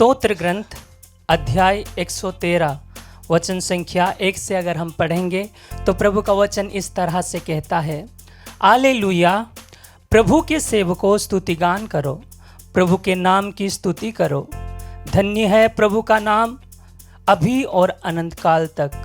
स्तोत्र ग्रंथ अध्याय 113 वचन संख्या 1 से अगर हम पढ़ेंगे तो प्रभु का वचन इस तरह से कहता है, हालेलुया। प्रभु के सेवकों स्तुतिगान करो, प्रभु के नाम की स्तुति करो। धन्य है प्रभु का नाम अभी और अनंत काल तक।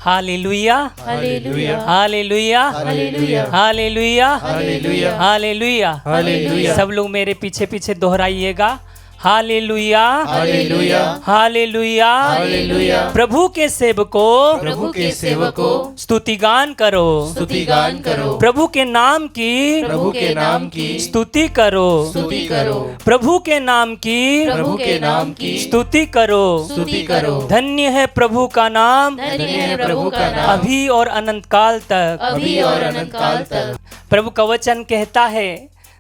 Hallelujah, hallelujah, hallelujah, hallelujah, hallelujah, hallelujah, hallelujah. Hallelujah. सब लोग मेरे पीछे पीछे दोहराइएगा, हालेलुया, हालेलुया, हालेलुया, हालेलुया। प्रभु के सेवकों प्रभु के सेवकों स्तुतिगान करो, स्तुतिगान करो, प्रभु के नाम की प्रभु के नाम की स्तुति करो, स्तुति करो, प्रभु के नाम की प्रभु के नाम की स्तुति करो। स्तुति करो। धन्य है प्रभु का नाम धन्य है प्रभु का नाम अभी और अनंत काल तक। अभी और अनंत काल तक। प्रभु का वचन कहता है,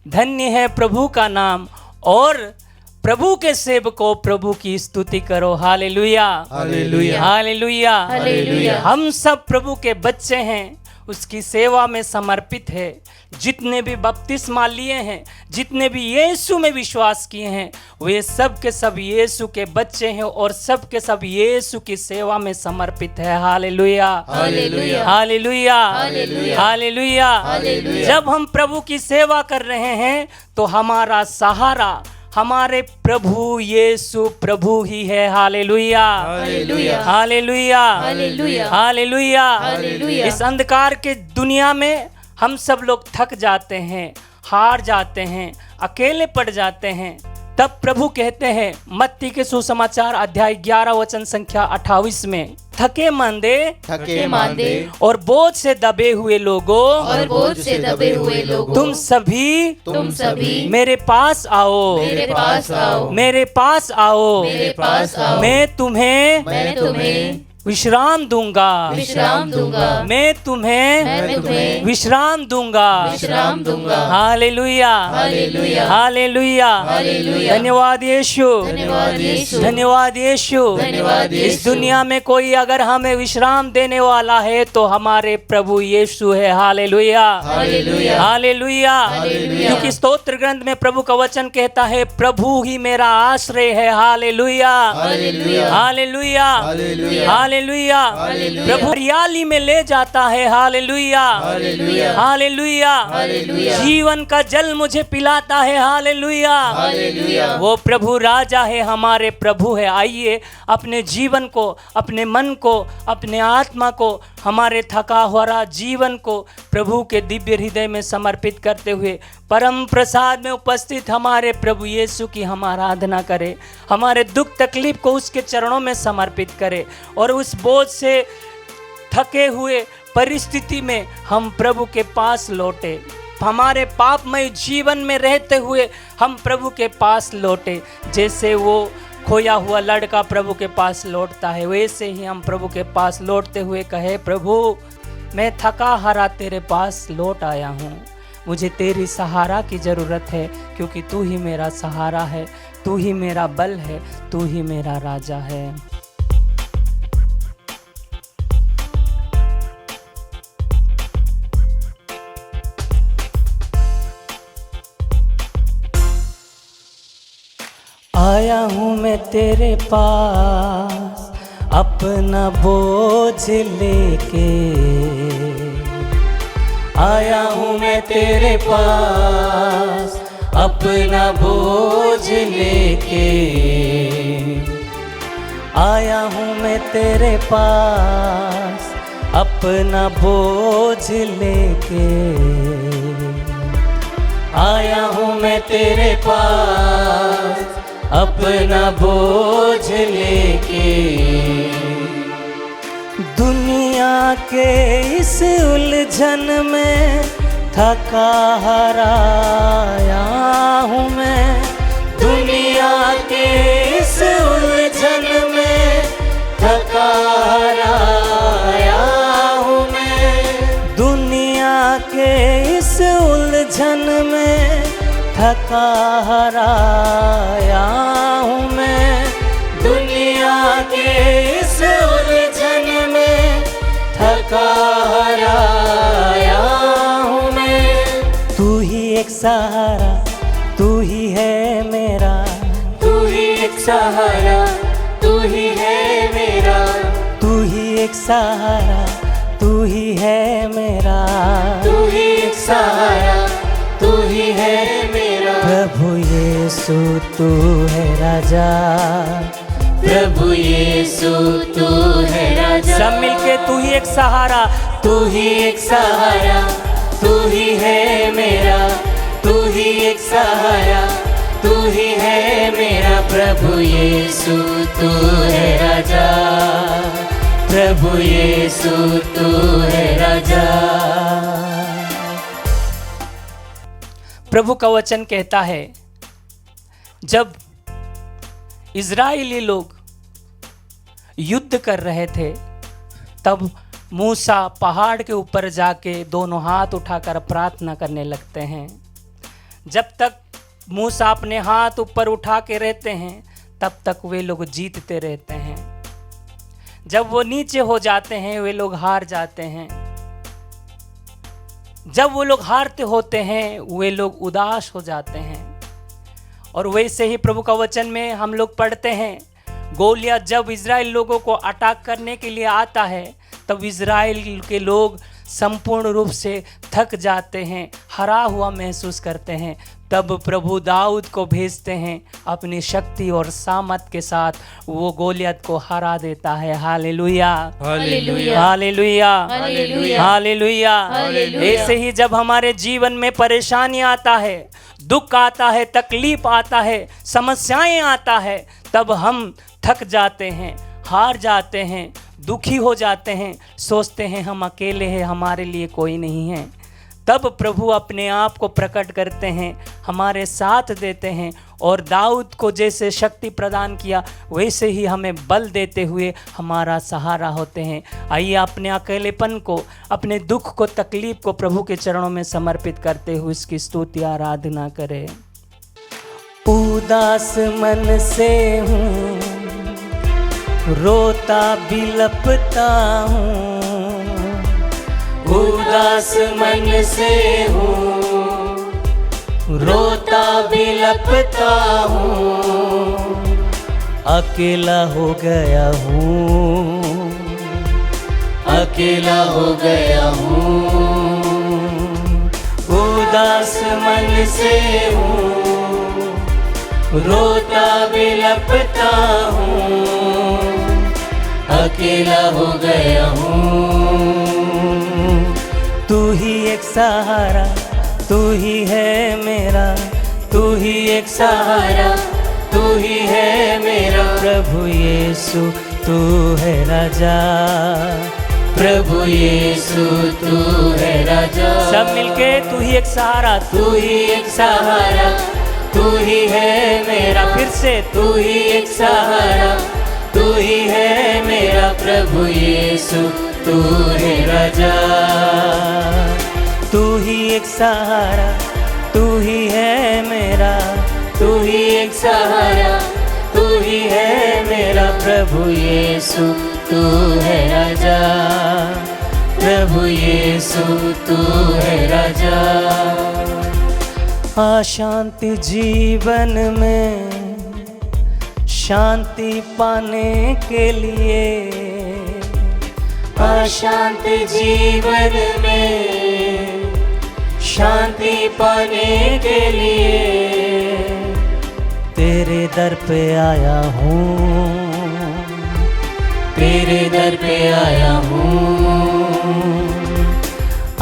धन्य है प्रभु का नाम और प्रभु के सेवकों प्रभु की स्तुति करो। Hallelujah, hallelujah, hallelujah, hallelujah. हम सब प्रभु के बच्चे हैं, उसकी सेवा में समर्पित है। जितने भी बपतिस्मा लिए हैं, जितने भी यीशु में विश्वास किए हैं, वे सब के सब यीशु के बच्चे हैं और सब के सब यीशु की सेवा में समर्पित है। Hallelujah, hallelujah, hallelujah, hallelujah, hallelujah. Hallelujah. जब हम प्रभु की सेवा कर रहे हैं तो हमारा सहारा हमारे प्रभु यीशु प्रभु ही है। Hallelujah, hallelujah, hallelujah, hallelujah, hallelujah. Hallelujah. इस अंधकार के दुनिया में हम सब लोग थक जाते हैं, हार जाते हैं, अकेले पड़ जाते हैं। तब प्रभु कहते हैं मत्ती के सुसमाचार अध्याय 11 वचन संख्या 28 में, थके मांदे और बोझ से दबे हुए लोगों, और बोझ से दबे हुए लोगों, तुम सभी मेरे पास आओ, मेरे पास आओ, मेरे पास आओ, मेरे पास आओ। मैं तुम्हें विश्राम दूंगा, विश्राम दूंगा, मैं तुम्हें विश्राम दूंगा। विश्राम दूंगा। Hallelujah, hallelujah, hallelujah, hallelujah. धन्यवाद यीशु, धन्यवाद यीशु, धन्यवाद यीशु। धन्यवाद इस यीशु। दुनिया में कोई अगर हमें विश्राम देने वाला है तो हमारे प्रभु यीशु है। Hallelujah, hallelujah, hallelujah. हालेलुया। क्योंकि स्तोत्र ग्रंथ में प्रभु का वचन कहता है, प्रभु ही मेरा आश्रय है। Hallelujah, hallelujah, hallelujah, hallelujah, hallelujah. Hallelujah. प्रभु हरियाली में ले जाता है। Hallelujah, hallelujah, hallelujah. हालेलुया। जीवन का जल मुझे पिलाता है। Hallelujah, hallelujah. वो प्रभु राजा है, हमारे प्रभु है। आइए अपने जीवन को, अपने मन को, अपने आत्मा को, हमारे थका हुआ जीवन को प्रभु के दिव्य हृदय में समर्पित करते हुए परम प्रसाद में उपस्थित हमारे प्रभु यीशु की हम आराधना करें। हमारे दुख तकलीफ को उसके चरणों में समर्पित करें और उस बोझ से थके हुए परिस्थिति में हम प्रभु के पास लौटे। हमारे पापमय जीवन में रहते हुए हम प्रभु के पास लौटे। जैसे वो खोया हुआ लड़का प्रभु के पास लौटता है, वैसे ही हम प्रभु के पास लौटते हुए कहे, प्रभु मैं थका हारा तेरे पास लौट आया हूँ, मुझे तेरी सहारा की ज़रूरत है, क्योंकि तू ही मेरा सहारा है, तू ही मेरा बल है, तू ही मेरा राजा है। आया हूँ मैं तेरे पास अपना बोझ लेके, आया हूँ मैं तेरे पास अपना बोझ लेके, आया हूँ मैं तेरे पास अपना बोझ लेके, आया हूँ मैं तेरे पास अपना बोझ लेके। दुनिया के इस उलझन में थका हाराया हूँ मैं, दुनिया के इस उलझन में थका हाराया हूँ मैं, दुनिया के इस उलझन में थका हाराया हूँ मैं, दुनिया के इस उलझन में थका हाराया हूँ मैं। तू ही एक सहारा, तू ही है मेरा, तू ही एक सहारा, तू ही है मेरा, तू ही एक सहारा, तू ही है मेरा, तू ही एक सहारा, तू ही है मेरा। प्रभु यीशु तू है राजा, प्रभु यीशु तू है राजा। सब मिलके तू ही एक सहारा, तू ही एक सहारा, तू ही है मेरा, तू ही एक सहारा, तू ही है मेरा। प्रभु यीशु तू है राजा, प्रभु यीशु तू है राजा। प्रभु का वचन कहता है, जब इज़राइली लोग युद्ध कर रहे थे तब मूसा पहाड़ के ऊपर जाके दोनों हाथ उठाकर प्रार्थना करने लगते हैं। जब तक मूसा अपने हाथ ऊपर उठा के रहते हैं तब तक वे लोग जीतते रहते हैं। जब वो नीचे हो जाते हैं वे लोग हार जाते हैं। जब वो लोग हारते होते हैं वे लोग उदास हो जाते हैं। और वैसे ही प्रभु का वचन में हम लोग पढ़ते हैं, गोलियत जब इज़राइल लोगों को अटैक करने के लिए आता है तब इज़राइल के लोग संपूर्ण रूप से थक जाते हैं, हरा हुआ महसूस करते हैं। तब प्रभु दाऊद को भेजते हैं, अपनी शक्ति और सामर्थ के साथ वो गोलियत को हरा देता है। Hallelujah, hallelujah, hallelujah, hallelujah, hallelujah. Hallelujah. ऐसे ही जब हमारे जीवन में परेशानी आता है, दुख आता है, तकलीफ आता है, समस्याएं आता है, तब हम थक जाते हैं, हार जाते हैं, दुखी हो जाते हैं, सोचते हैं हम अकेले हैं, हमारे लिए कोई नहीं है। तब प्रभु अपने आप को प्रकट करते हैं, हमारे साथ देते हैं और दाऊद को जैसे शक्ति प्रदान किया वैसे ही हमें बल देते हुए हमारा सहारा होते हैं। आइए अपने अकेलेपन को, अपने दुख को, तकलीफ को प्रभु के चरणों में समर्पित करते हुए इसकी स्तुति आराधना करें। उदास मन से हूँ, रोता बिलपता हूँ, उदास मन से हूँ, रोता बिलपता हूँ, अकेला हो गया हूँ, अकेला हो गया हूँ। उदास मन से हूँ, रोता बिलपता हूँ, अकेला हो गया हूँ। तू ही एक सहारा, तू ही है मेरा, तू ही एक सहारा, तू ही है मेरा। प्रभु यीशु तू है राजा, प्रभु यीशु तू है राजा। सब मिलके तू ही एक सहारा, तू ही एक सहारा, तू ही है मेरा। फिर से तू ही एक सहारा, तू ही है मेरा। प्रभु यीशु तू है राजा, तू ही एक सहारा, तू ही है मेरा, तू ही एक सहारा, तू ही है मेरा। प्रभु यीशु तू है राजा, प्रभु यीशु तू है राजा। अशांति जीवन में शांति पाने के लिए, अशांति जीवन में शांति पाने के लिए तेरे दर पे आया हूँ, तेरे दर पे आया हूँ।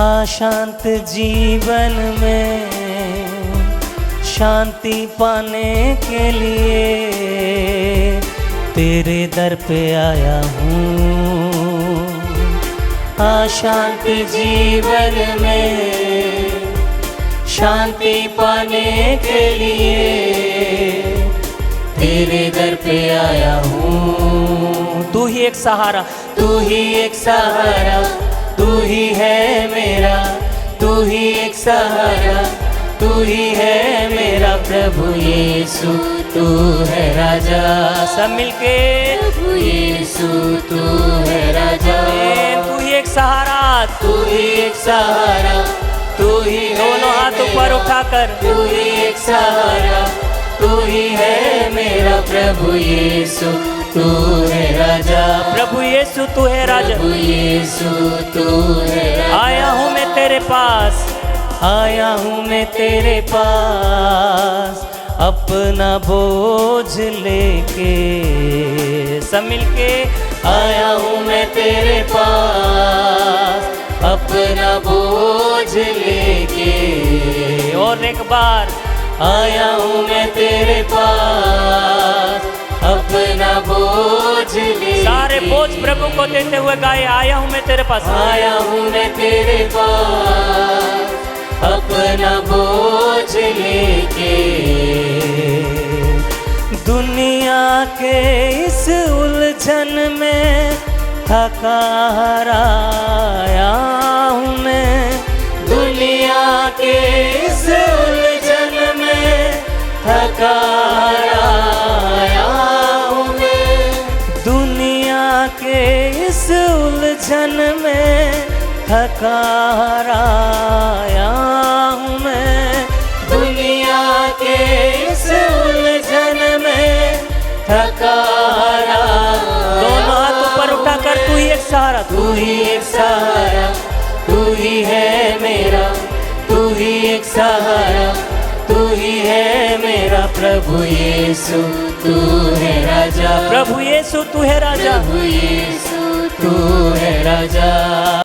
अशांत जीवन में शांति पाने के लिए तेरे दर पे आया हूँ। अशांत जीवन में शांति पाने के लिए तेरे दर पे आया हूँ। तू ही एक सहारा, तू ही एक सहारा, तू ही है मेरा। तू ही एक सहारा, तू ही है मेरा। प्रभु यीशु तू है राजा। सब मिलके प्रभु यीशु तू है राजा। तू ही एक सहारा, तू ही एक सहारा, तू ही है दोनों हाथ ऊपर मेरा। उठाकर तू ही एक सहारा, तू ही है मेरा प्रभु यीशु तू है राजा, प्रभु यीशु तू है राजा। प्रभु यीशु तू है राजा। आया हूँ मैं तेरे पास, आया हूँ मैं तेरे पास, अपना बोझ लेके, सब मिलके आया हूँ मैं तेरे पास, अपना बोझ लेके। और एक बार आया हूँ मैं तेरे पास, अपना बोझ लेके। सारे बोझ प्रभु को देते हुए गाए, आया हूँ मैं तेरे पास। आया हूँ मैं तेरे पास, अपना बोझ लेके। दुनिया के इस उलझन में थका हारा आया हूँ मैं, दुनिया के इस उलझन में थका हारा आया हूँ मैं, दुनिया के इस उलझन में थका हारा आया हूँ मैं, दुनिया के इस उलझन में थका हारा। दोनों हाथ ऊपर उठाकर तू ही एक सहारा, तू ही एक सहारा, तू ही है मेरा, तू ही एक सहारा, तू ही है मेरा प्रभु यीशु तू है राजा, प्रभु यीशु तू है राजा, प्रभु यीशु तू है राजा।